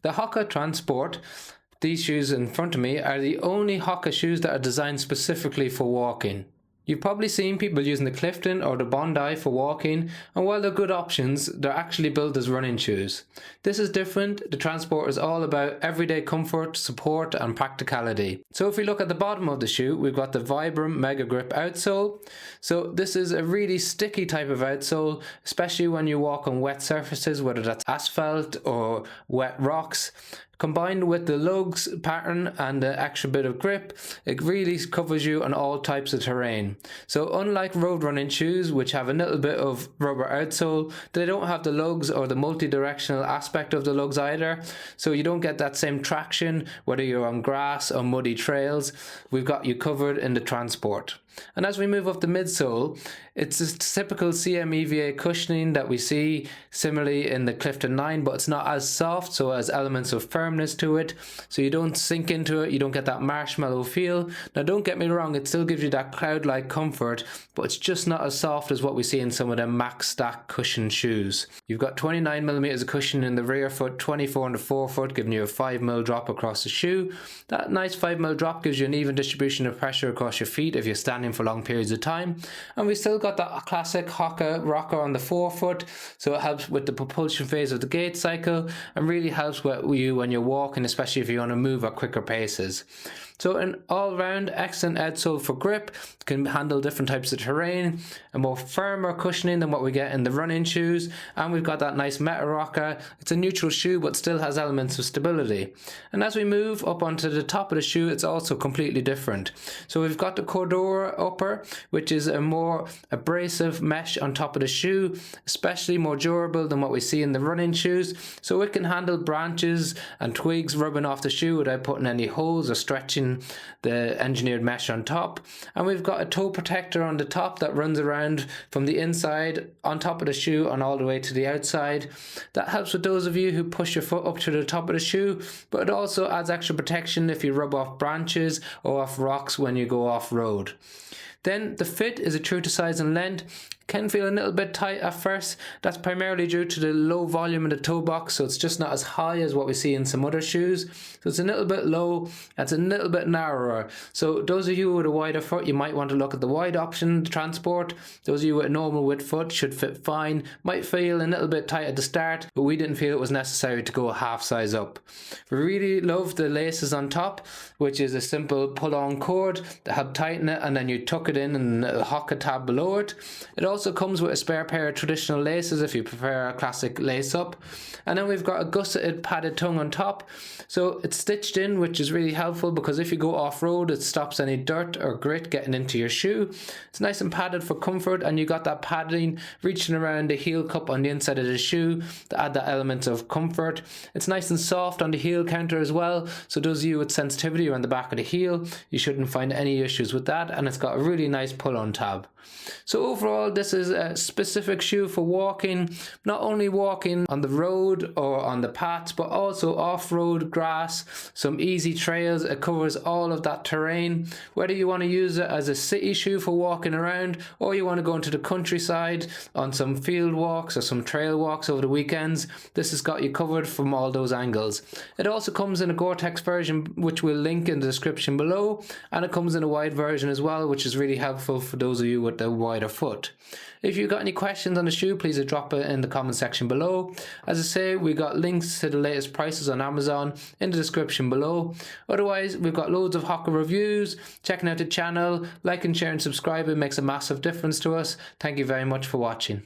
The Hoka Transport, these shoes in front of me, are the only Hoka shoes that are designed specifically for walking. You've probably seen people using the Clifton or the Bondi for walking, and while they're good options, they're actually built as running shoes. This is different. The Transport is all about everyday comfort, support and practicality. So if we look at the bottom of the shoe, we've got the Vibram Megagrip outsole. So this is a really sticky type of outsole, especially when you walk on wet surfaces, whether that's asphalt or wet rocks. Combined with the lugs pattern and the extra bit of grip, it really covers you on all types of terrain. So unlike road running shoes, which have a little bit of rubber outsole, they don't have the lugs or the multi-directional aspect of the lugs either. So you don't get that same traction whether you're on grass or muddy trails. We've got you covered in the Transport. And as we move up the midsole, it's a typical CMEVA cushioning that we see similarly in the Clifton 9, but it's not as soft, so it has elements of firmness to it, so you don't sink into it, you don't get that marshmallow feel. Now don't get me wrong, it still gives you that cloud-like comfort, but it's just not as soft as what we see in some of them max stack cushion shoes. You've got 29mm of cushion in the rear foot, 24 in the forefoot, giving you a 5mm drop across the shoe. That nice 5mm drop gives you an even distribution of pressure across your feet if you're standing for long periods of time. And we still got that classic Hoka rocker on the forefoot, so it helps with the propulsion phase of the gait cycle and really helps with you when you're walking, especially if you want to move at quicker paces. So an all-round excellent outsole for grip, can handle different types of terrain, a more firmer cushioning than what we get in the running shoes, and we've got that nice metal rocker. It's a neutral shoe but still has elements of stability. And as we move up onto the top of the shoe, it's also completely different. So we've got the Cordura upper, which is a more abrasive mesh on top of the shoe, especially more durable than what we see in the running shoes, so it can handle branches and twigs rubbing off the shoe without putting any holes or stretching the engineered mesh on top. And we've got a toe protector on the top that runs around from the inside on top of the shoe and all the way to the outside. That helps with those of you who push your foot up to the top of the shoe, but it also adds extra protection if you rub off branches or off rocks when you go off-road. Then the fit is a true to size and length. Can feel a little bit tight at first. That's primarily due to the low volume in the toe box, so it's just not as high as what we see in some other shoes. So it's a little bit low, it's a little bit narrower. So those of you with a wider foot, you might want to look at the wide option, the Transport. Those of you with a normal width foot should fit fine. Might feel a little bit tight at the start, but we didn't feel it was necessary to go a half size up. We really love the laces on top, which is a simple pull-on cord that help tighten it, and then you tuck it in and a Hoka tab below it. It also comes with a spare pair of traditional laces if you prefer a classic lace up. And then we've got a gusseted padded tongue on top. So it's stitched in, which is really helpful because if you go off-road, it stops any dirt or grit getting into your shoe. It's nice and padded for comfort, and you got that padding reaching around the heel cup on the inside of the shoe to add that element of comfort. It's nice and soft on the heel counter as well, so those of you with sensitivity around the back of the heel, you shouldn't find any issues with that, and it's got a really nice pull-on tab. So overall, this is a specific shoe for walking, not only walking on the road or on the paths, but also off-road, grass, some easy trails. It covers all of that terrain. Whether you want to use it as a city shoe for walking around, or you want to go into the countryside on some field walks or some trail walks over the weekends, this has got you covered from all those angles. It also comes in a Gore-Tex version, which we'll link in the description below, and it comes in a wide version as well, which is really helpful for those of you with the wider foot. If you've got any questions on the shoe, please drop it in the comment section below. As I say, we got links to the latest prices on Amazon in the description below. Otherwise, we've got loads of Hoka reviews. Checking out the channel, like and share and subscribe, it makes a massive difference to us. Thank you very much for watching.